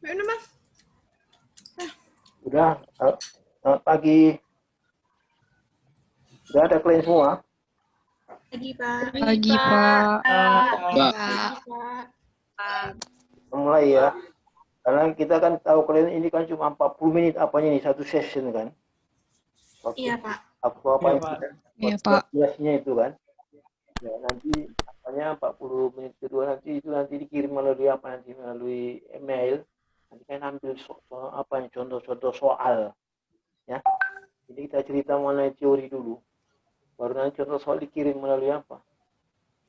Udah, Bang. Udah, selamat pagi. Udah ada klien semua? Pagi, Pak. Pagi, Pak. Pak. Pagi, Pak. Mulai ya. Karena kita kan tahu klien ini kan cuma 40 menit apanya nih, satu session kan. Waktu, Iya, Pak. waktu apa Iya, itu Pak. kan? Iya, Waktu Pak. durasinya itu kan. Ya, nanti apanya 40 menit kedua nanti dikirim melalui apa nanti melalui email. Nanti kan ambil apa yang contoh-contoh soal ya. Jadi kita cerita mengenai teori dulu. Baru nanti contoh soal dikirim melalui apa?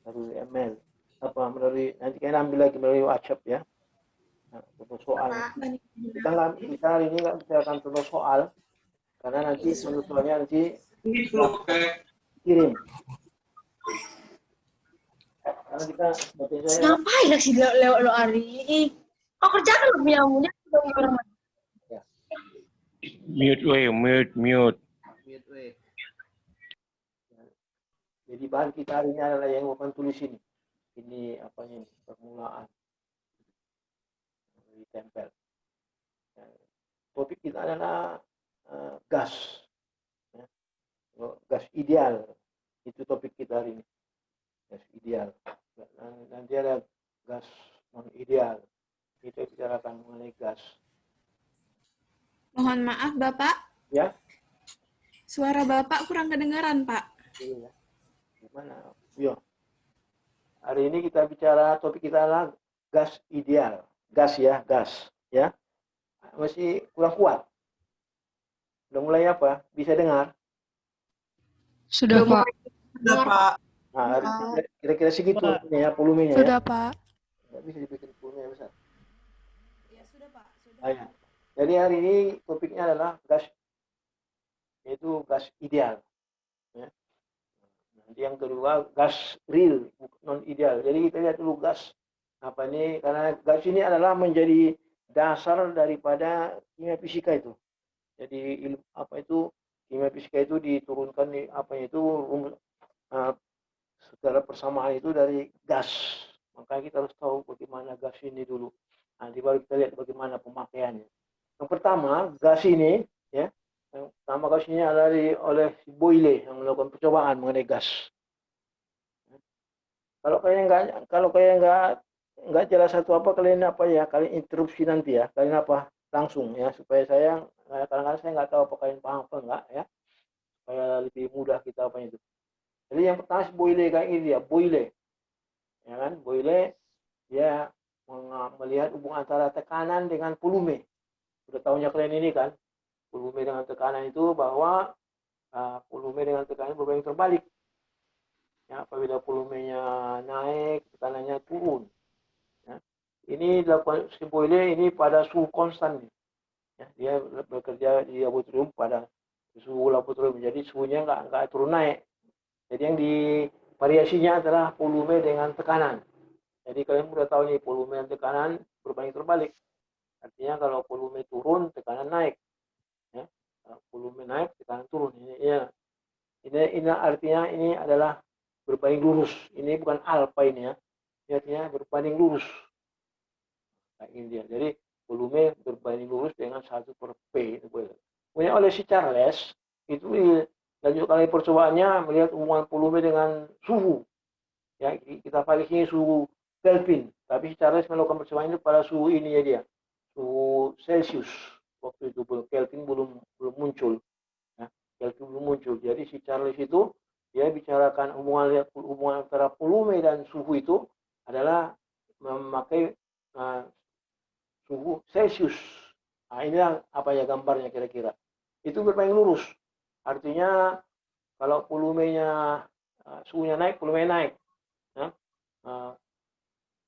Melalui email. Melalui nanti kan ambil lagi melalui WhatsApp ya. Nah, contoh soal. Pak. Kita hari ini nggak bicarakan contoh soal karena nanti contoh soalnya nanti kirim. Karena kita seperti saya Ngapain lah sih lewat lo hari? Kau kerjakan lo punya muda orang Mute. jadi bahan kita hari ini adalah yang bukan tulis ini. Ini apanya ini permulaan ditempel. Topik kita adalah gas. Ya. Gas ideal. Itu topik kita hari ini. Gas ideal. Nanti ada gas non ideal. Kita bicarakan mengenai gas. Mohon maaf, Bapak. Ya. Suara Bapak kurang kedengaran, Pak. Iya. Gimana? Yo. Hari ini kita bicara topik kita adalah gas ideal. Gas ya, gas. Ya. Masih kurang kuat. Udah mulai apa? Bisa dengar? Sudah, Pak. Sudah, Pak. Nah, kira-kira segitu ya volumenya Sudah, ya. Pak. Nggak bisa dibikin volumenya besar. Ya sudah Pak, sudah. Ya. Jadi hari ini topiknya adalah gas, yaitu gas ideal. Ya. Nanti yang kedua gas real, non ideal. Jadi kita lihat dulu gas apa ini, karena gas ini adalah menjadi dasar daripada kimia fisika itu. Jadi ilmu apa itu kimia fisika itu diturunkan di apa itu segala persamaan itu dari gas. Makanya kita harus tahu bagaimana gas ini dulu. Nanti baru kita lihat bagaimana pemakaiannya. Yang pertama, gas ini ya. Yang pertama gas ini adalah oleh Boyle yang melakukan percobaan mengenai gas. Kalau kalian nggak jelas satu apa, kalian apa ya, kalian interupsi nanti ya, kalian apa langsung ya, supaya saya kadang-kadang saya nggak tahu apa kalian paham apa enggak ya, supaya lebih mudah kita apa itu. Jadi yang pertama si Boyle kayak ini dia, Boyle, ya kan, Boyle dia melihat hubungan antara tekanan dengan volume. Sudah tahunya kalian ini kan, volume dengan tekanan itu bahwa volume dengan tekanan berbanding terbalik. Ya, apabila volumenya naik, tekanannya turun. Ya. Ini dilakukan si Boyle ini pada suhu konstan. Ya, dia bekerja di laboratorium pada suhu laboratorium, jadi suhunya nggak turun naik. Jadi yang di variasinya adalah volume dengan tekanan. Jadi kalian sudah tahu nih, volume dan tekanan berbanding terbalik. Artinya kalau volume turun, tekanan naik. Ya. Volume naik, tekanan turun. Ini artinya ini adalah berbanding lurus. Ini bukan alfa ini ya. Ini artinya berbanding lurus. Nah, ini dia. Jadi volume berbanding lurus dengan 1/P. Kemudian oleh si Charles itu lanjut kali percobaannya melihat hubungan volume dengan suhu. Ya, kita pakai sini suhu Kelvin, tapi si Charles melakukan percobaan itu pada suhu ini ya dia, suhu Celsius. Waktu itu Kelvin belum muncul. Ya, Kelvin belum muncul. Jadi si Charles itu dia bicarakan hubungan antara volume dan suhu itu adalah memakai suhu Celsius. Nah, inilah apa ya gambarnya kira-kira. Itu berbanding lurus. Artinya kalau volumenya suhunya naik, volumenya naik. Ya.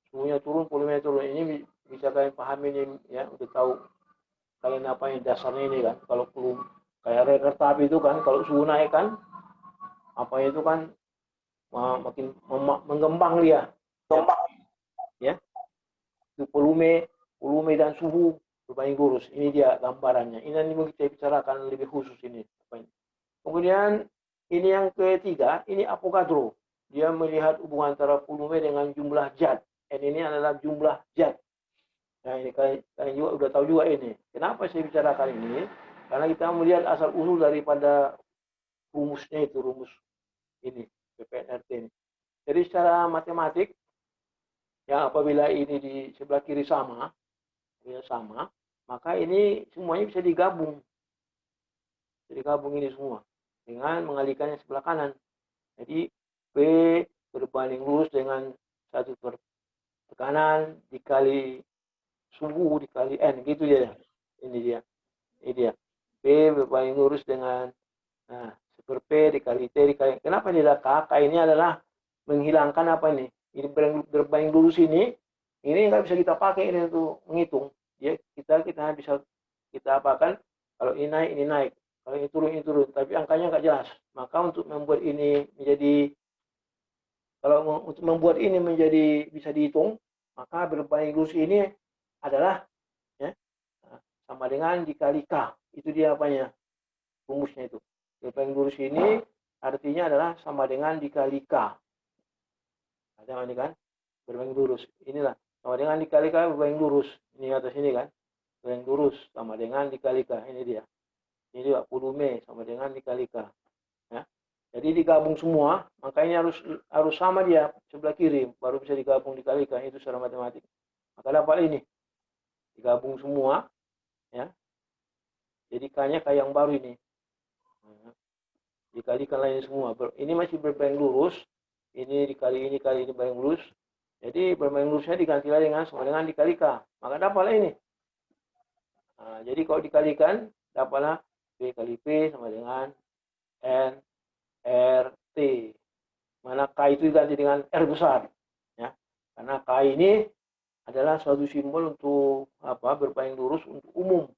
Suhunya turun, volumenya turun. Ini bisa kalian pahami ini ya, udah tahu kalian apa yang dasarnya ini kan. Kalau kayak kereta api itu kan, kalau suhu naik kan, apa itu kan makin mengembang dia. Ya. Itu volume dan suhu berbanding lurus. Ini dia gambarannya. Ini yang kita bicarakan lebih khusus ini. Kemudian ini yang ketiga, ini Avogadro. Dia melihat hubungan antara volume dengan jumlah zat. N ini adalah jumlah zat. Nah, ini kalian juga udah tahu juga ini. Kenapa saya bicarakan ini? Karena kita melihat asal usul daripada rumusnya itu, rumus ini, PPNRT ini. Jadi secara matematik, ya apabila ini di sebelah kiri sama, ya sama, maka ini semuanya bisa digabung. Jadi gabung ini semua dengan mengalihkannya sebelah kanan. Jadi P berbanding lurus dengan 1 tekanan dikali suhu dikali N, gitu ya. Ini dia. P berbanding lurus dengan super P dikali T dikali. Kenapa ini adalah K? K ini adalah menghilangkan apa ini? Ini berbanding lurus ini nggak bisa kita pakai ini untuk menghitung. Ya, kita bisa kita apakan kalau ini naik. Kalau ini turun, tapi angkanya nggak jelas. Maka untuk membuat ini menjadi, kalau untuk membuat ini menjadi bisa dihitung, maka berbanding lurus ini adalah ya, sama dengan dikali K. Itu dia apanya? Rumusnya itu. Berbanding lurus ini artinya adalah sama dengan dikali K. Ada ini kan? Berbanding lurus. Inilah sama dengan dikali K berbanding lurus. Ini atas ini kan? Berbanding lurus sama dengan dikali K. Ini dia. Ini juga 10 Mei sama dengan dikali K. Ya. Jadi digabung semua, makanya harus sama dia sebelah kiri, baru bisa digabung dikali K, itu secara matematik. Maka dapat ini, digabung semua, ya. Jadi K-nya K yang baru ini. Dikalikan lain semua. Ini masih berbanding lurus, ini dikali ini kali ini berbanding lurus. Jadi berbanding lurusnya diganti lagi sama dengan dikali K. Maka dapatlah ini. Nah, jadi kalau dikalikan, dapatlah P kali P sama dengan N R T. Mana K itu diganti dengan R besar, ya. Karena K ini adalah suatu simbol untuk berbanding lurus untuk umum.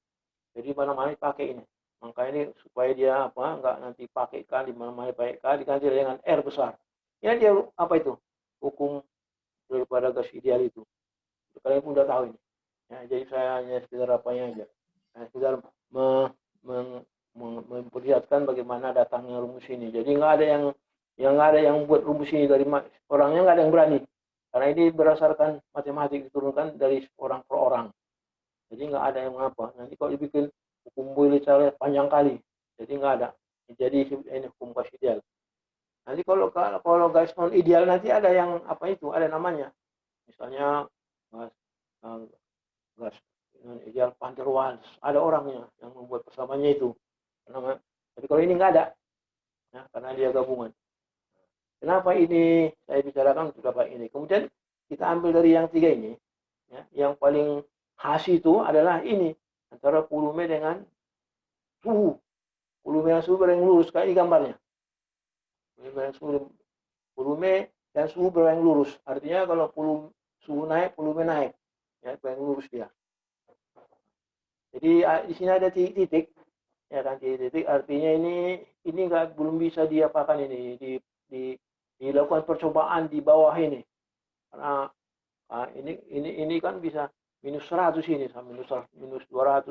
Jadi mana-mana pakai ini. Maka ini supaya dia nggak nanti pakai K di mana-mana pakai K, diganti dengan R besar. Ya dia itu? Hukum daripada gas ideal itu. Kalian pun udah tahu ini. Ya, jadi saya hanya sekedar apanya aja. Nah, sekedar memperlihatkan bagaimana datangnya rumus ini. Jadi nggak ada yang buat rumus ini dari orangnya, nggak ada yang berani. Karena ini berdasarkan matematik diturunkan dari orang per orang. Jadi nggak ada yang apa. Nanti kalau dibikin hukum Boyle-Charles panjang kali. Jadi nggak ada. Jadi ini hukum gas ideal. Nanti kalau gas non ideal nanti ada yang ada namanya. Misalnya gas non ideal van der Waals. Ada orangnya yang membuat persamaannya itu. Tapi kalau ini nggak ada, ya, karena dia gabungan. Kenapa ini saya bicarakan untuk dapat ini? Kemudian kita ambil dari yang 3 ini, ya, yang paling khas itu adalah ini antara volume dengan suhu. Volume dan suhu berbanding lurus, kayak ini gambarnya. Volume dan suhu berbanding lurus. Artinya kalau suhu naik, volume naik, ya, berbanding lurus dia. Jadi di sini ada titik. Ya kan, titik artinya ini belum bisa diapakan ini dilakukan percobaan di bawah ini karena ini kan bisa minus 100 ini sampai minus 200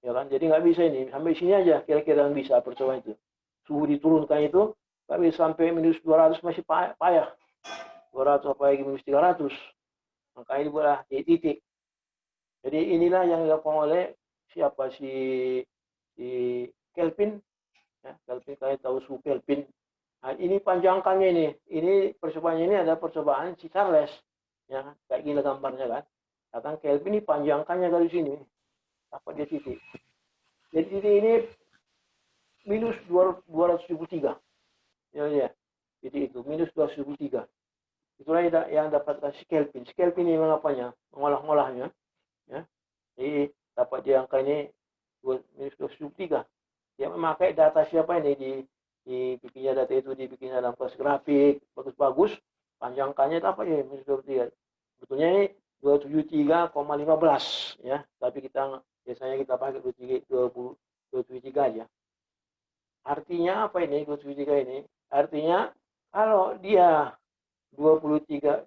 ya kan, jadi nggak bisa ini sampai sini aja kira-kira yang bisa percobaan itu. Suhu diturunkan itu nggak bisa sampai minus 200, masih payah 200 apalagi minus 300, maka ini boleh titik. Jadi inilah yang dilakukan oleh siapa si Kelvin, ya, Kelvin, kalian tahu suhu Kelvin. Nah, ini panjangkannya ini percobaannya ini ada percobaan si Charles, ya, kayak gini gambarnya kan. Datang Kelvin ini panjangkannya dari sini, dapat dia titik. Jadi titik ini minus 273, ya, titik itu minus 273. Itulah yang dapat si Kelvin. Si Kelvin ini mengapanya, mengolah-ngolahnya, ya. Jadi dapat dia angka ini minus 273. Dia memakai data siapa ini dibikinnya data itu dibikinnya dalam kelas grafik bagus-bagus, panjangkannya apa ya minus 273. Sebetulnya ini 273,15 ya, tapi biasanya kita pakai 273 aja. Artinya apa ini 273 ini? Artinya kalau dia 273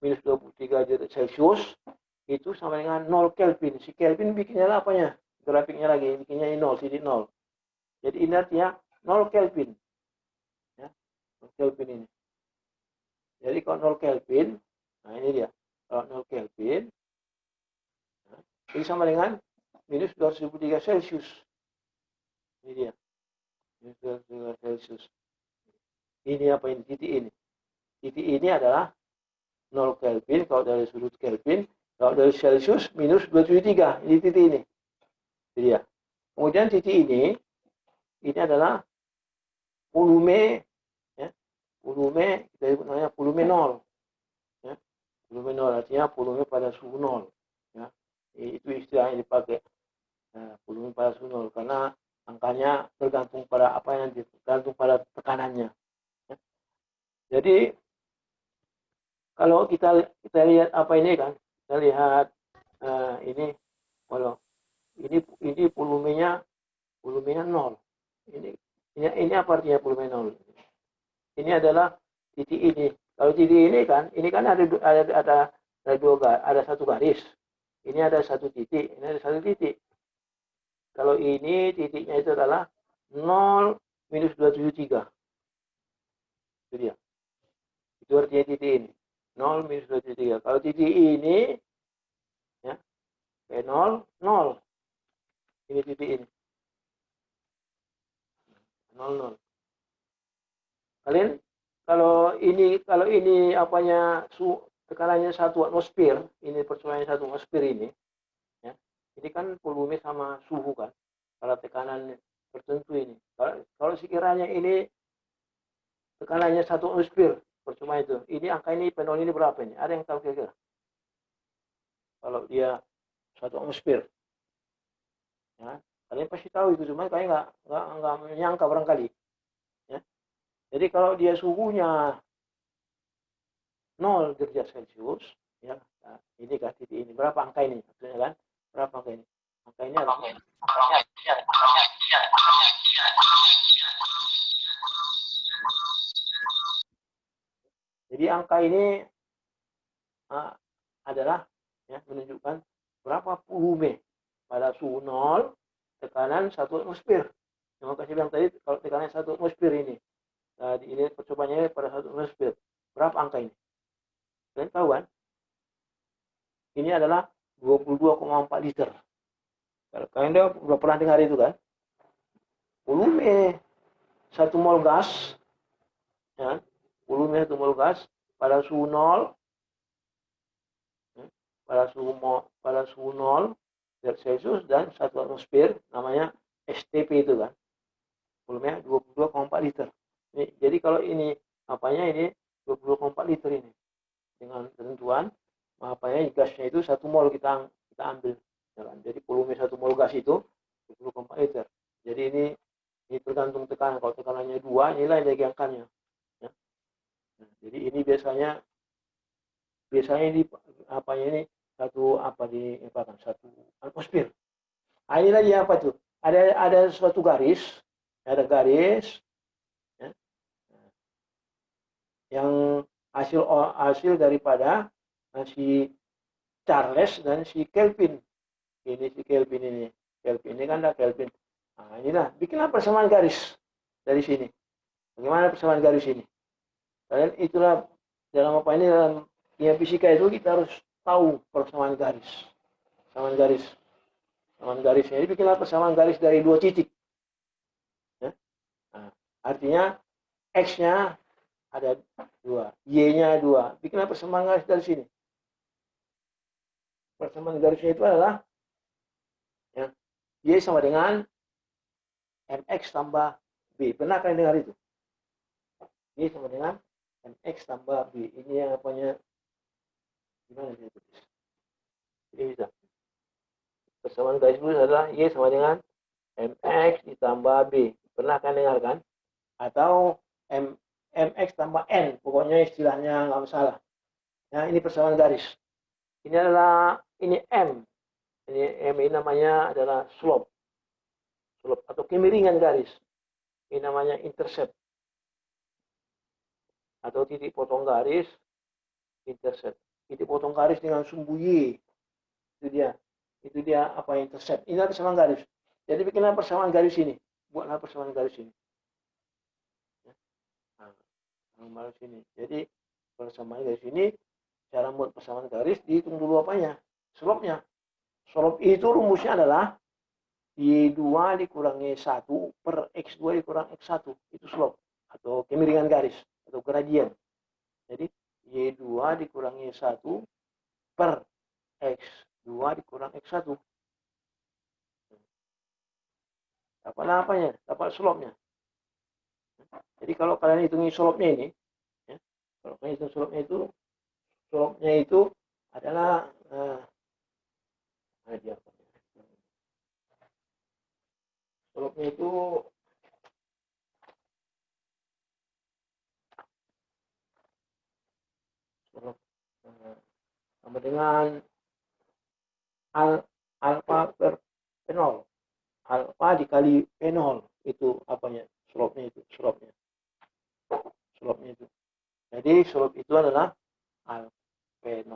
minus 23 derajat Celcius itu sama dengan 0 Kelvin. Si Kelvin bikinnya apanya? Grafiknya lagi, bikinnya ini 0, titik 0. Jadi ini artinya 0 Kelvin. Ya, 0 Kelvin ini. Jadi kalau 0 Kelvin, nah ini dia. Kalau 0 Kelvin, ini sama dengan minus 203 Celcius. Ini dia. Minus 203 Celcius. Ini apa ini? Titik ini. Titik ini adalah 0 Kelvin kalau dari sudut Kelvin. Kalau dari Celcius minus 273. Ini titik ini. Ini dia. Kemudian titik ini adalah volume, ya, volume kita sebut namanya volume 0, ya, volume 0 artinya volume pada suhu 0, ya, itu istilah yang dipakai, volume pada suhu 0 karena angkanya tergantung pada apa yang tergantung pada tekanannya, ya. Jadi kalau kita lihat apa ini kan, kita lihat ini kalau ini volumenya 0. Ini apa artinya volume 0? Ini adalah titik ini. Kalau titik ini kan ada satu garis. Ini ada satu titik, ini ada satu titik. Kalau ini titiknya itu adalah 0 minus 273. Itu dia. Itu artinya titik ini. 0 minus 273. Kalau titik ini, ya, 0, 0. Ini titik ini. 0. Kalian kalau ini apanya tekanannya 1 atmosfer, ini percobaan 1 atmosfer ini, ya. Ini kan volume sama suhu kan. Kalau tekanan tertentu ini. Kalau sekiranya ini tekanannya 1 atmosfer, percobaan itu. Ini angka ini penol ini berapa ini? Ada yang tahu kira-kira? Kalau dia 1 atmosfer. Ya. Kalian pasti tahu itu, cuma kalian nggak menyangka barangkali. Ya. Jadi kalau dia suhunya 0 derajat Celcius, ya, nah, ini kan titik ini. Berapa angka ini? Maksudnya kan? Berapa angka ini? Angka ini adalah jadi angka ini adalah, ya, menunjukkan berapa volume pada suhu 0 tekanan 1 atmosfer. Yang saya bilang tadi, kalau tekanan 1 atmosfer ini, nah, ini percobaannya pada 1 atmosfer. Berapa angka ini? Kalian tahu kan? Ini adalah 22,4 liter. Kalau kalian udah pernah dengar itu kan? Volume 1 mol gas, ya, volume 1 mol gas pada suhu 0, ya, pada suhu 0 Celcius dan 1 atmosfer, namanya STP itu kan, volumenya 22,4 liter. Jadi kalau ini apanya ini 22,4 liter ini dengan ketentuan apanya gasnya itu 1 mol kita ambil, ya kan? Jadi volume 1 mol gas itu 22,4 liter. Jadi ini tergantung tekanan. Kalau tekanannya 2, inilah yang jadi angkanya, ya. Nah, jadi ini biasanya di apanya ini satu atmosfer. Nah, ini lagi apa tuh? Ada suatu garis, ya, yang hasil daripada si Charles dan si Kelvin. Ini si Kelvin ini. Kelvin ini kan ada Kelvin. Nah, inilah bikinlah persamaan garis dari sini. Bagaimana persamaan garis ini? Kalian itulah dalam apa ini, dalam kimia fisika itu kita harus tahu persamaan garis. Persamaan garisnya. Jadi bikinlah persamaan garis dari 2 titik. Ya. Nah, artinya X-nya ada 2, Y-nya 2. Bikinlah persamaan garis dari sini. Persamaan garisnya itu adalah, ya, Y sama dengan MX tambah B. Pernah kalian dengar itu? Y sama dengan MX tambah B. Ini yang apanya? Gimana saya tulis? Ini bisa. Persamaan garis lurus adalah Y sama dengan MX ditambah B. Pernah kalian dengar kan? Atau MX tambah N. Pokoknya istilahnya nggak masalah. Nah, ini persamaan garis. Ini adalah, ini M. Ini M ini namanya adalah slope atau kemiringan garis. Ini namanya intercept atau titik potong garis, intercept. Titik potong garis dengan sumbu Y. Itu dia apa, intercept. Ini adalah persamaan garis. Jadi bikinlah persamaan garis ini. Buatlah persamaan garis ini. Nah, sini. Jadi persamaan garis ini cara membuat persamaan garis, dihitung dulu apanya? Slopnya. Slop itu rumusnya adalah Y2 dikurangi 1 per X2 dikurang X1. Itu slop atau kemiringan garis atau gradien. Jadi Y2 dikurangi 1 per X2 dikurang X1. Dapat apanya? Dapat slopnya. Jadi kalau kalian hitungi slopnya ini, ya, kalau kalian hitung slopnya itu adalah slopnya itu sama dengan alfa per P0. Alfa dikali P0 itu apanya? Slopnya itu. Jadi slop itu adalah alfa P0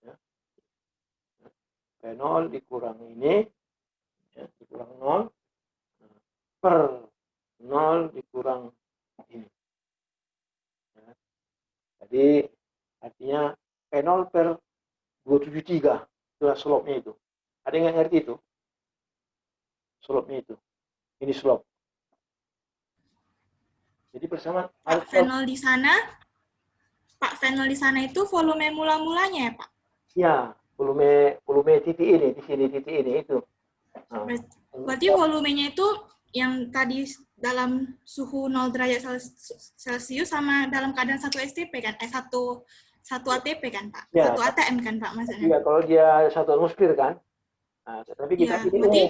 ya. P0 dikurang ini ya, dikurang 0 per 0 dikurang ini. Ya. Jadi artinya P0 per 273 itulah slopnya itu. Ada yang ngerti itu? Slopnya itu. Ini slop. Jadi persamaan Pak Venol di sana, itu volume mula-mulanya ya, Pak? Ya, volume titik ini, di sini titik ini itu. Nah, berarti volumenya itu yang tadi dalam suhu 0 derajat Celcius sama dalam keadaan 1 STP kan? 1 ATP kan, Pak? Ya, 1 ATM kan, Pak, maksudnya? Iya, kalau dia 1 atmosfer kan. Nah, tapi kita Ya, ini berarti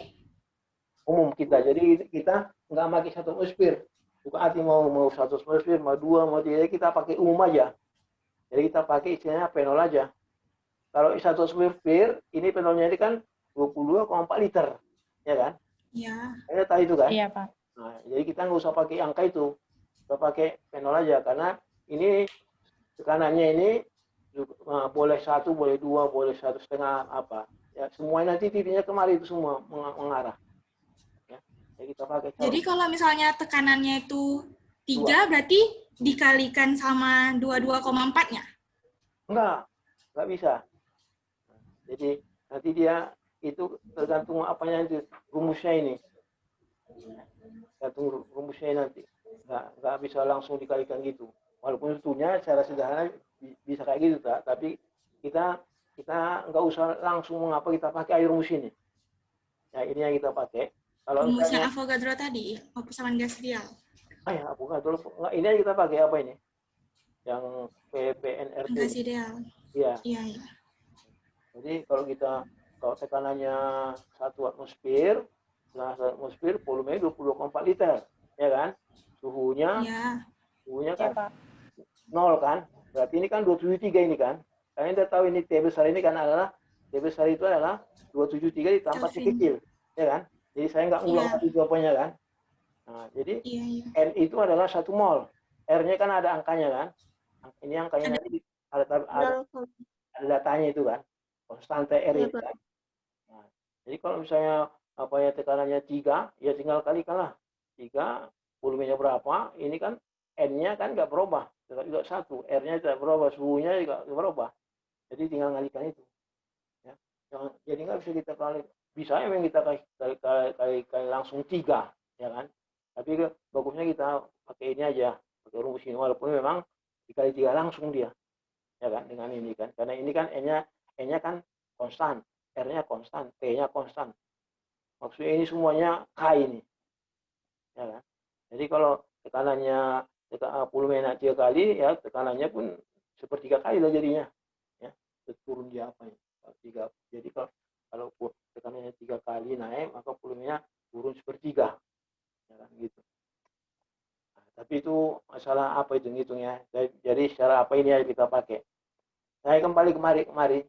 umum kita. Jadi kita nggak pakai 1 atmosfer. Bukan arti mau 1 atmosfer, mau 2, mau 3, kita pakai umum aja. Jadi kita pakai istilahnya P0 aja. Kalau 1 atmosfer, ini P0-nya ini kan 22,4 liter. Ya kan? Iya. Anda tahu itu kan? Iya, Pak. Nah, jadi kita nggak usah pakai angka itu. Kita pakai P0 aja. Karena ini tekanannya ini boleh 1, boleh 2, boleh 1,5 apa. Ya, semuanya nanti titiknya kemari itu semua mengarah. Ya. Jadi kita pakai. Jadi kalau misalnya tekanannya itu 3, berarti dikalikan sama 22,4-nya? Enggak bisa. Jadi nanti dia itu tergantung apanya itu rumusnya ini. Tergantung rumusnya nanti. Enggak bisa langsung dikalikan gitu. Walaupun sebetulnya secara sederhana bisa kayak gitu, tapi kita nggak usah langsung mengapa kita pakai rumus ini. Ya, ini yang kita pakai. Kalau rumusnya Avogadro tadi, persamaan gas ideal. Ya, Avogadro. Ini yang kita pakai apa ini? Yang PNRT. Gas ideal. Iya. Iya. Jadi kalau tekanannya 1 atmosfer, nah 1 atmosfer volumenya 20,4 liter, ya kan? Suhunya kan 0 kan? Berarti ini kan 273 ini kan? Kalian udah tahu ini T besar ini kan adalah T besar itu adalah 273 ditambah T kecil, ya kan? Jadi saya nggak ngulang lagi jawabannya kan? Nah, jadi N itu adalah 1 mol. R-nya kan ada angkanya kan? Ini angkanya nanti ada datanya itu kan? Konstante R itu kan? Nah, jadi kalau misalnya tekanannya 3, ya tinggal kalikanlah 3, volumenya berapa? Ini kan N-nya kan nggak berubah, tetap juga 1. R-nya tidak berubah, suhunya juga nggak berubah. Jadi tinggal ngalikan itu. Ya. Jadi nggak bisa kita kali. Bisa memang kita kali langsung 3, ya kan? Tapi bagusnya kita pakai ini aja, pakai rumus ini. Walaupun memang dikali 3 langsung dia, ya kan? Dengan ini kan, karena ini kan N-nya kan konstan, R-nya konstan, T-nya konstan. Maksudnya ini semuanya K ini, ya kan? Jadi kalau tekanannya volume naik 3 kali, ya tekanannya pun sepertiga kali lah jadinya, ya turun dia apa ya? 3. Jadi kalau tekanannya 3 kali naik, maka volumenya turun sepertiga, ya kan gitu. Nah, tapi itu masalah apa itu ngitungnya. Jadi secara apa ini yang kita pakai. Saya kembali kemari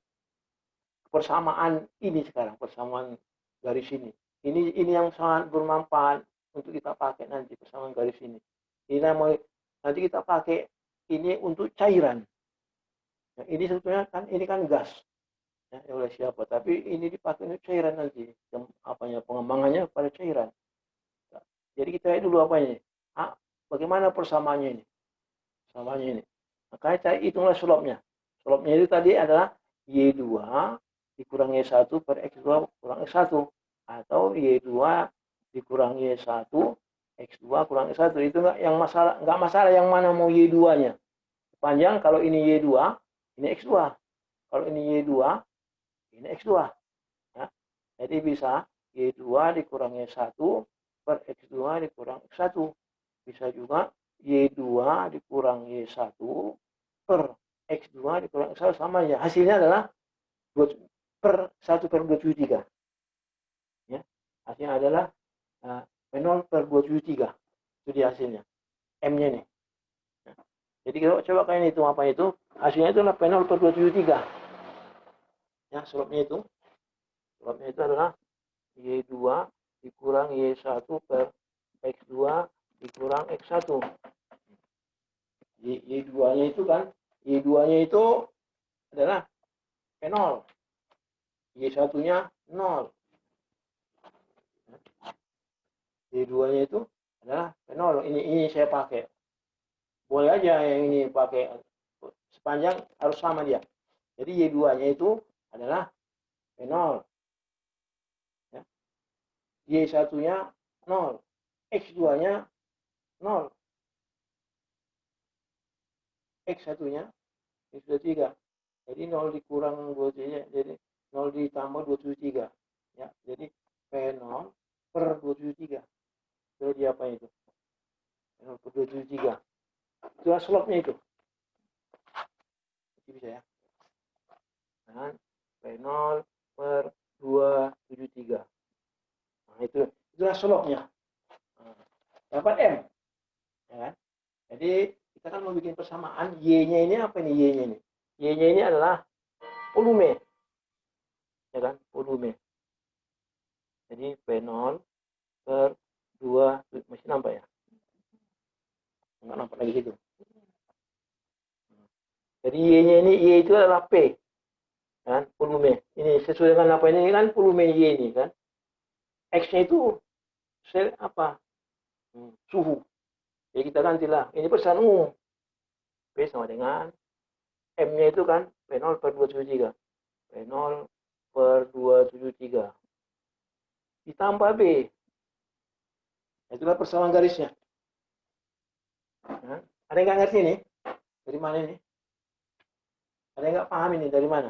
persamaan ini sekarang, persamaan garis ini. Ini yang sangat bermanfaat untuk kita pakai nanti persamaan garis ini. Nanti kita pakai ini untuk cairan. Nah, ini sebetulnya kan ini kan gas, ya, oleh siapa? Tapi ini dipakai untuk cairan nanti. Pengembangannya pada cairan. Nah, jadi kita lihat dulu apanya. Bagaimana persamaannya ini? Persamaannya ini. Makanya saya hitunglah slopnya. Slopnya itu tadi adalah Y2 dikurang Y1 per X2 kurang X1. Atau Y2 dikurang Y1, X2 kurang X1. Itu nggak masalah yang mana mau Y2-nya. Sepanjang kalau ini Y2, ini X2. Kalau ini Y2, ini X2. Ya. Jadi bisa Y2 dikurang Y1 per X2 dikurang X1. Bisa juga Y2 dikurang Y1 per X2 dikurang X1 sama ya. Hasilnya adalah 1 per 273. Ya. Hasilnya adalah P0 per 273. Itu dia hasilnya. M-nya nih. Ya. Jadi kalau coba kalian hitung apa itu, hasilnya itu adalah P0 per 273. Ya, slopnya itu. Slopnya itu adalah Y2 dikurang Y1 per X2 dikurang X1. Y2-nya itu kan, Y2-nya itu adalah P0. Y1-nya 0. Y2-nya itu adalah P0. Ini saya pakai. Boleh aja yang ini pakai. Sepanjang harus sama dia. Jadi Y2-nya itu adalah P0. Ya. Y1-nya 0. X2-nya 0. X1-nya X23. Jadi 0 dikurang 23, jadi 0 ditambah 23. Ya, jadi P0 per 23. Jadi apa itu? P0 per 23. Itulah slopnya itu. Jadi bisa ya. Dan P0 per 273. Nah, itulah slopnya. Nah, dapat M. Ya kan? Jadi kita kan mau bikin persamaan, Y-nya ini apa nih Y-nya ini? Y-nya ini adalah volume. Ya kan? Volume. Jadi P0 per 2, masih nampak ya? Enggak nampak lagi gitu. Jadi Y-nya ini, Y itu adalah P. Kan? Volume. Ini sesuai dengan apa ini kan volume Y ini kan. X-nya itu apa? Suhu. Jadi kita gantilah. Ini persamaan umum. P sama dengan M-nya itu kan P0 per 273. P0 per 273. Ditambah B. Itulah persamaan garisnya. Nah, ada yang nggak ngerti nih? Dari mana ini? Ada yang nggak paham ini dari mana?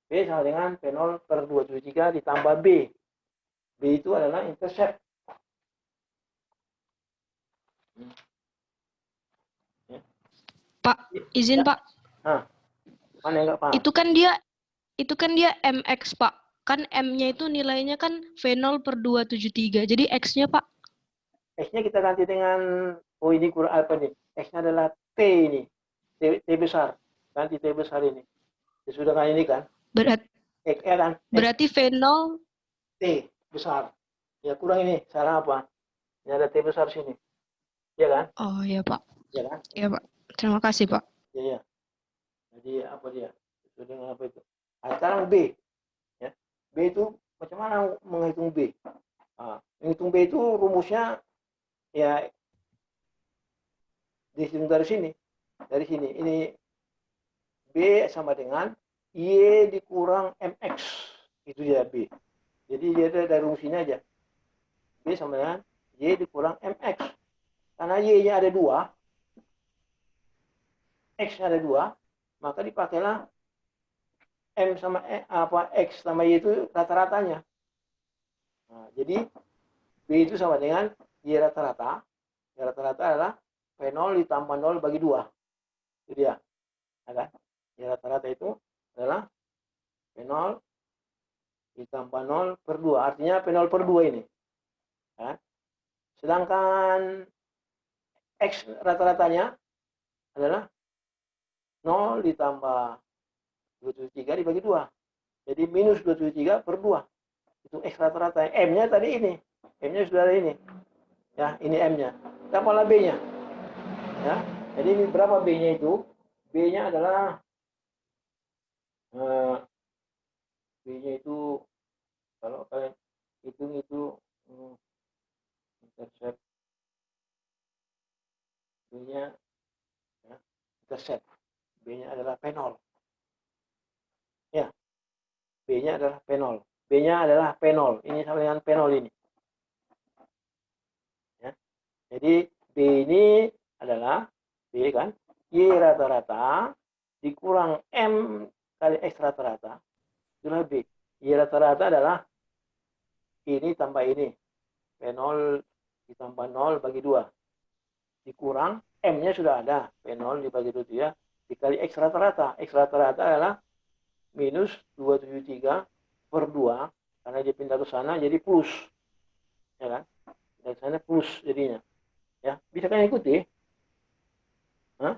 B sama dengan P0 per 273 ditambah B. B itu adalah intercept. Pak, izin Ya. Pak. Nah, mana yang nggak paham? Itu kan dia MX, Pak. Kan M-nya itu nilainya kan V0 per 273. Jadi X-nya, Pak. X-nya kita ganti dengan, oh ini kurang apa nih? X-nya adalah T ini. T besar. Ganti T besar ini. Sesudah kan ini kan? Berarti V0 T besar. Ya kurang ini. Salah apa? Ini ada T besar sini. Ya kan? Oh iya, Pak. Ya kan? Iya, Pak. Terima kasih, Pak. Ya. Jadi apa dia? Sesuai dengan apa itu? Nah, sekarang B. Ya. B itu macam mana menghitung B? Nah, menghitung B itu rumusnya ya dihitung dari sini. Dari sini. Ini B sama dengan Y dikurang MX. Itu dia B. Jadi dia dari rumus ini aja. B sama dengan Y dikurang MX. Karena Y-nya ada 2, X-nya ada 2, maka dipakailah M sama X sama Y itu rata-ratanya. Nah, jadi B itu sama dengan Y rata-rata. Y rata-rata adalah P0 ditambah 0 bagi 2. Itu dia. Ya kan? Y rata-rata itu adalah P0 ditambah 0 per 2. Artinya P0 per 2 ini. Ya. Sedangkan X rata-ratanya adalah 0 ditambah 273 dibagi 2. Jadi minus 273 per 2. Itu X rata-rata. M-nya tadi ini. M-nya sudah ada ini. Ya, ini M-nya. Tambahlah B-nya. Ya. Jadi ini berapa B-nya itu? B-nya adalah B-nya itu kalau kalian hitung itu intercept B-nya ya, intercept B-nya adalah P0 B-nya adalah P0. B-nya adalah P0. Ini sama dengan P0 ini. Ya. Jadi B ini adalah B kan, Y rata-rata dikurang M kali X rata-rata, itulah B. Y rata-rata adalah ini tambah ini. P0 ditambah 0 bagi 2. Dikurang M-nya sudah ada. P0 dibagi 2 ya. Dikali X rata-rata. X rata-rata adalah minus 273 per 2. Karena dia pindah ke sana jadi plus. Ya kan? Dari sana plus jadinya. Ya, bisa kalian ikuti? Hah?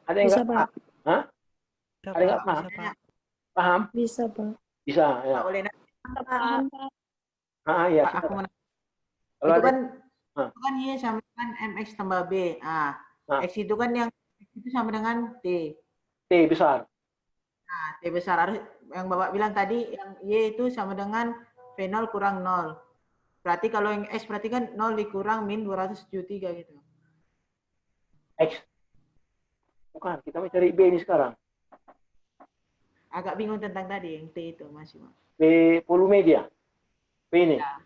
Ada yang Bisa, nggak Pak. paham? Hah? Ada yang nggak paham? Paham? Bisa, Pak. Bisa, ya. Pak, boleh Paham, Pak. Ya. Pak, aku menang. Kalau Itu ada, kan Hah? itu kan Y sama dengan MX tambah B. Hah? X itu kan yang X itu sama dengan T. T besar. Nah, T besar harus yang Bapak bilang tadi yang Y itu sama dengan V0 kurang 0. Berarti kalau yang X berarti kan 0 dikurang min 273 gitu. X. Bukan, kita mencari B ini sekarang. Agak bingung tentang tadi yang T itu masih. B volume dia. B ini. Ya.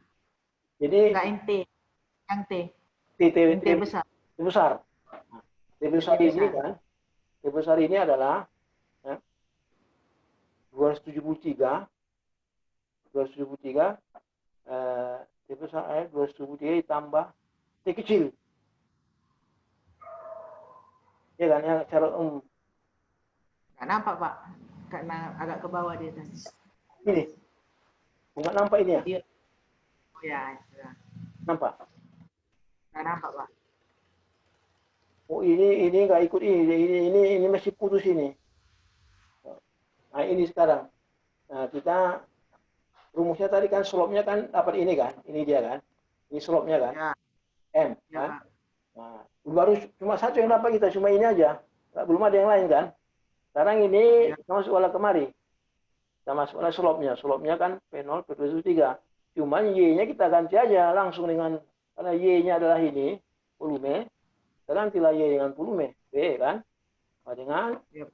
Jadi Enggak yang T. Yang T. Yang T besar. T besar. Nah, T besar T ini besar. kan. T besar ini adalah ya, 273 T besar 273 ditambah T kecil. Ya kan, yang cara umum. Nggak nampak, Pak. Karena agak ke bawah dia tadi. Ini. Enggak nampak ini ya? Iya. Oh ya, ya. Nampak? Nggak nampak, Pak. Oh, ini nggak ikut ini masih putus ini. Nah, ini sekarang. Nah, kita rumusnya tadi kan slope-nya kan dapat ini kan. Ini dia kan. Ini slope-nya kan. Ya. M Ya, kan. Pak. Nah, baru cuma satu yang dapat kita, cuma ini aja. Belum ada yang lain kan. Sekarang ini kita masuklah kemari. Kita masuklah slope-nya. Slope-nya kan P0 per 23. Cuman Y-nya kita ganti aja langsung dengan, karena Y-nya adalah ini, volume. Kita gantilah Y dengan volume. B kan. Sama dengan Yep.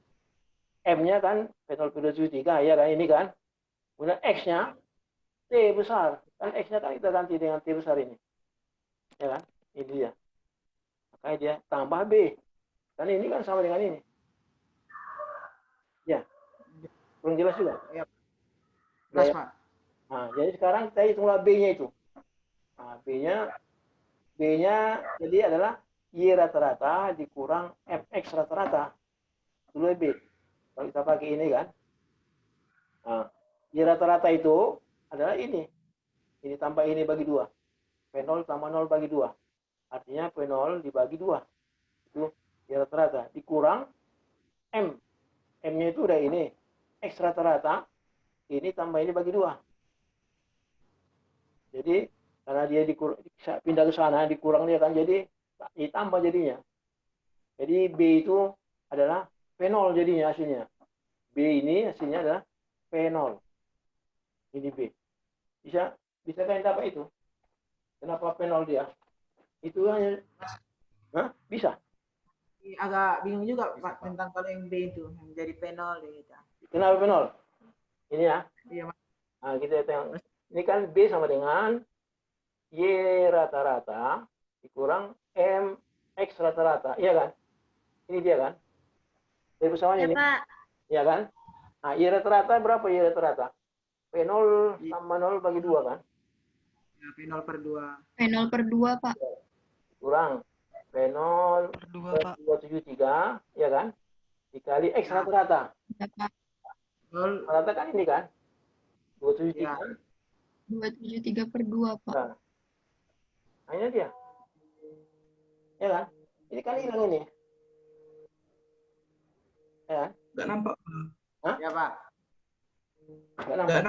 M-nya kan P0 per 23. Ya kan, ini kan. Kemudian X-nya T besar. Kan X-nya kan kita ganti dengan T besar ini. Ya kan. Ini dia. Makanya dia tambah B. Kan ini kan sama dengan ini. Ya. Kurang jelas juga? Jelas, Ya. Pak. Nah, jadi sekarang kita hitunglah B-nya itu. Nah, B-nya jadi adalah Y rata-rata dikurang MX rata-rata. Dulu B. Kalau kita pakai ini kan. Nah, Y rata-rata itu adalah ini. Ini tambah ini bagi 2. P0 tambah 0 bagi 2. Artinya P0 dibagi 2. Itu Y rata-rata. Dikurang M. M-nya itu udah ini. X rata-rata. Ini tambah ini bagi 2. Jadi karena dia pindah ke sana, dikurang dia kan, jadi ditambah jadinya. Jadi B itu adalah P0 jadinya hasilnya. B ini hasilnya adalah P0. Ini B. Bisa kalian dapat itu? Kenapa P0 dia? Itu hanya, bisa. Agak bingung juga, Pak, tentang kalau yang B itu yang jadi P0 gitu. Kenapa P0? Ini ya. Iya, Mas. Nah, kita tengok. Ini kan B sama dengan Y rata-rata dikurang M X rata-rata. Iya kan? Ini dia kan? Dari persamanya ini. Pak. Iya kan? Nah, Y rata-rata berapa Y rata-rata? P0 tambah 0 bagi 2 kan? Ya, P0 per 2. P0 per 2, Pak. Kurang P0 per 273, ya kan? Dikali X rata-rata. Ya, Pak. Rata kan ini kan? 273. Ya. 273 per 2, Pak. Nah, ini dia. Ya kan? Ini kan hilang ini. Ya kan? Nggak nampak. Ya, Pak. Nggak nampak. Nggak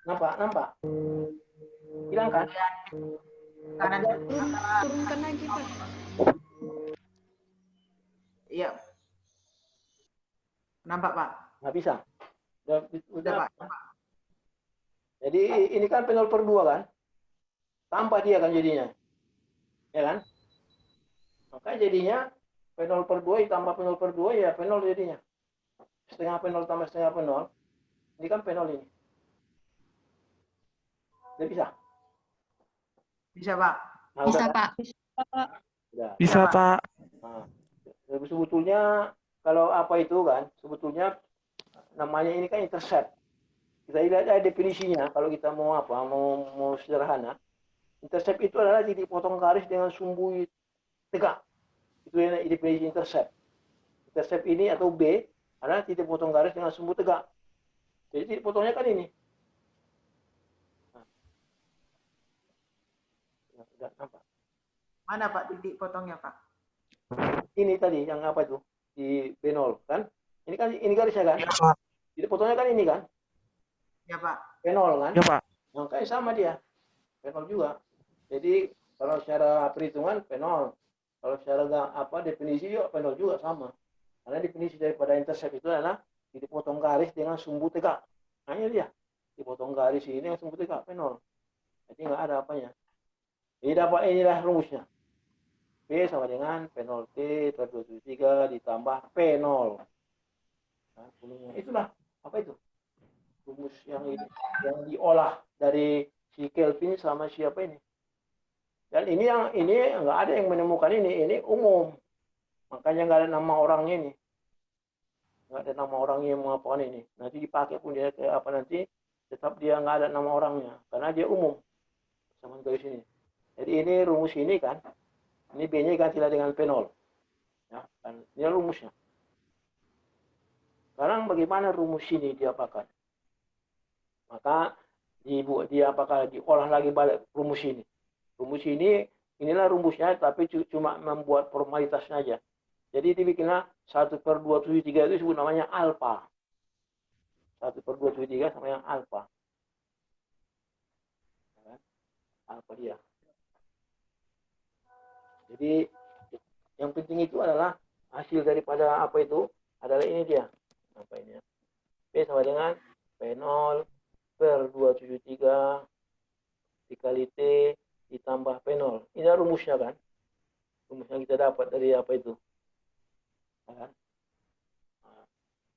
nampak. Nampak. Hilang kan? Kanan Turunkan lagi, Pak. Iya. Nampak, Pak. Nggak bisa. Udah, Pak. Jadi ini kan P0 per 2 kan? Tambah dia kan jadinya. Ya kan? Maka jadinya P0 per 2 ditambah P0 per 2 ya P0 jadinya. Setengah P0 tambah setengah P0. Ini kan fenol ini. Tidak bisa? Bisa, Pak. Nah, Bisa, udah, Pak. udah. Bisa, Pak. Pak. Nah, sebetulnya kalau apa itu kan, sebetulnya namanya ini kan intercept. Kita lihat aja definisinya. Kalau kita mau apa, mau sederhana, intercept itu adalah titik potong garis dengan sumbu tegak. Itu yang definisi intercept. Intercept ini atau B adalah titik potong garis dengan sumbu tegak. Jadi titik potongnya kan ini. Nah, udah nampak. Mana, Pak, titik potongnya, Pak? Ini tadi yang apa itu di B0 kan? Ini kan ini garisnya kan? Iya, Pak. Titik potongnya kan ini kan? Ya, Pak. B0 kan? Iya, Pak. Yang kayak sama dia. B0 juga. Jadi kalau secara perhitungan P0, kalau secara apa definisi juga P0 juga sama. Karena definisi daripada intercept itu adalah titik potong garis dengan sumbu tegak. Nah ini dia, titik potong garis ini dengan sumbu tegak P0. Jadi nggak ada apanya. Jadi dapat inilah rumusnya. P sama dengan P0 T per 273 ditambah P0. Nah, itulah apa itu? Rumus yang diolah dari si Kelvin sama siapa ini. Dan ini nggak ada yang menemukan ini umum. Makanya nggak ada nama orangnya ini. Nggak ada nama orangnya yang mengapakan ini. Nanti dipakai pun dia kayak apa nanti, tetap dia nggak ada nama orangnya. Karena dia umum. Sama garis ini. Jadi ini rumus ini kan, ini B-nya gantilah dengan P0. Ya, kan? Ini rumusnya. Sekarang bagaimana rumus ini diapakan? Maka diolah lagi balik rumus ini. Rumus ini, inilah rumusnya, tapi cuma membuat formalitasnya aja. Jadi dibikinlah 1/273 itu disebut namanya alfa. 1/273 sama yang alfa. Alfa dia. Jadi yang penting itu adalah hasil daripada apa itu adalah ini dia. Apa ini ya? P sama dengan P0/273 dikali T ditambah P0. Ini rumusnya kan. Rumusnya kita dapat dari apa itu. Nah,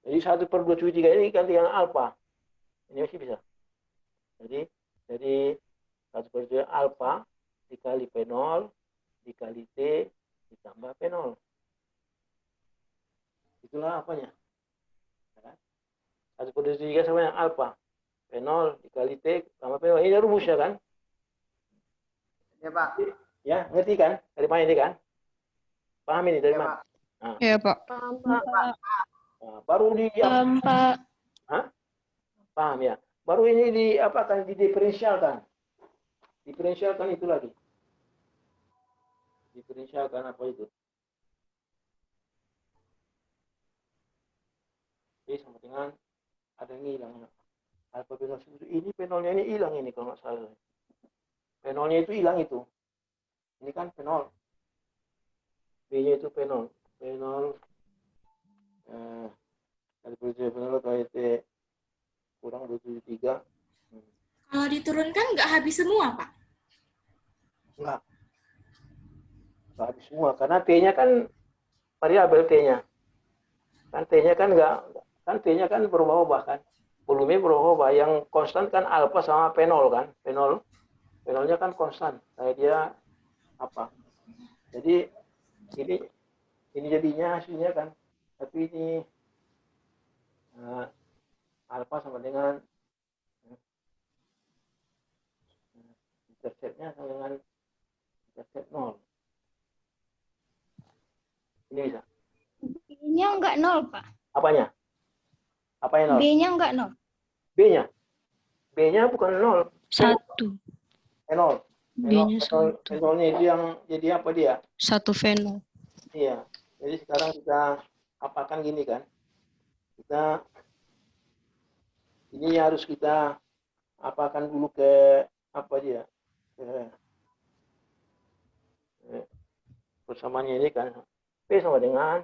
jadi 1/273 ini ganti dengan alfa. Ini masih bisa. Jadi 1/2 alfa dikali P0 dikali T ditambah P0. Itulah apanya. 1/273 sama yang alfa. P0 dikali T tambah P0. Ini rumusnya kan. Ya, Pak. Ya, ngerti kan? Dari mana ini kan? Paham ini dari Ya, mana? Pak. Nah, Ya, Pak. baru Pak. Hah? Paham ya? Baru ini akan didiferensialkan. Diferensialkan itu lagi. Diferensialkan apa itu? Jadi sama dengan ada yang hilang. Alfa P0 ini P0-nya ini hilang ini kalau nggak salah. P0-nya itu hilang itu. Ini kan P0. B-nya itu P0. P0 P0 kali T kurang 273. Kalau diturunkan nggak habis semua, Pak? Enggak habis semua. Karena T-nya kan variabel T-nya. Kan T-nya kan enggak. Kan T-nya kan berubah-ubah kan. Volumenya berubah-ubah. Yang konstan kan alfa sama P0 kan. P0-nya kan konstan. Kayak dia apa. Jadi ini jadinya hasilnya kan. Tapi ini alfa sama dengan interceptnya sama dengan intercept 0. Ini bisa. B-nya enggak 0, Pak. Apanya? Apanya 0? B-nya enggak 0. B-nya? B-nya bukan 0. 1. 0. B-nya 1. 0-nya itu yang jadi apa dia? 1 fenol. Iya. Jadi sekarang kita apakan gini kan? Ini harus kita apakan dulu ke apa dia? Persamaannya ini kan P sama dengan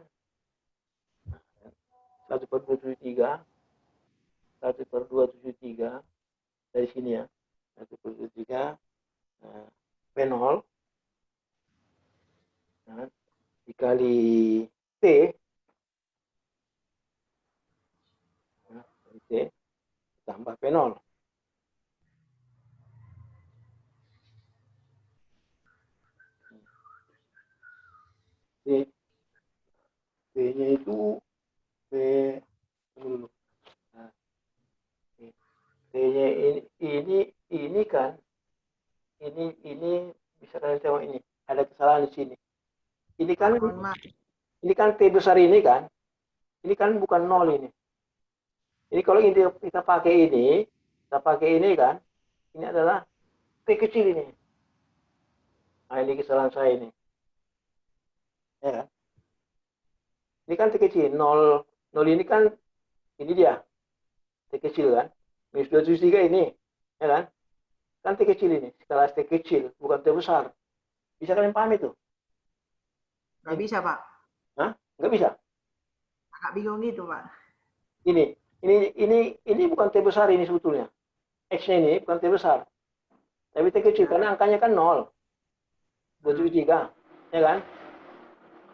1/273 dari sini ya. 1/273 P0 dikali T apa? V0. V-nya itu V dulu. Nah, V-nya ini kan ini bisa kalian tengok ini ada kesalahan di sini. Ini kan Mohon maaf. T besar ini kan bukan 0 ini. Ini kalau kita pakai ini kan, ini adalah T kecil ini. Nah, ini kesalahan saya ini. Ya kan? Ini kan T kecil, 0 ini kan, ini dia, T kecil kan. Minus 273 ini, ya kan? Kan T kecil ini, skala T kecil, bukan T besar. Bisa kalian paham itu? Nggak bisa, Pak. Hah? Nggak bisa? Agak bingung gitu, Pak. Ini bukan T besar ini sebetulnya. X-nya ini bukan T besar. Tapi T kecil, karena angkanya kan 0. 273, ya kan?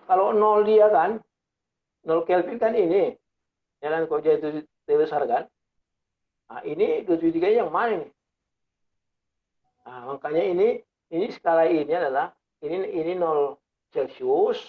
Kalau 0 dia kan, 0 Kelvin kan ini. Ya kan, kalau dia itu T besar kan. Nah, ini 273 yang mana ini? Nah, makanya ini skala ini adalah, ini 0 Celcius,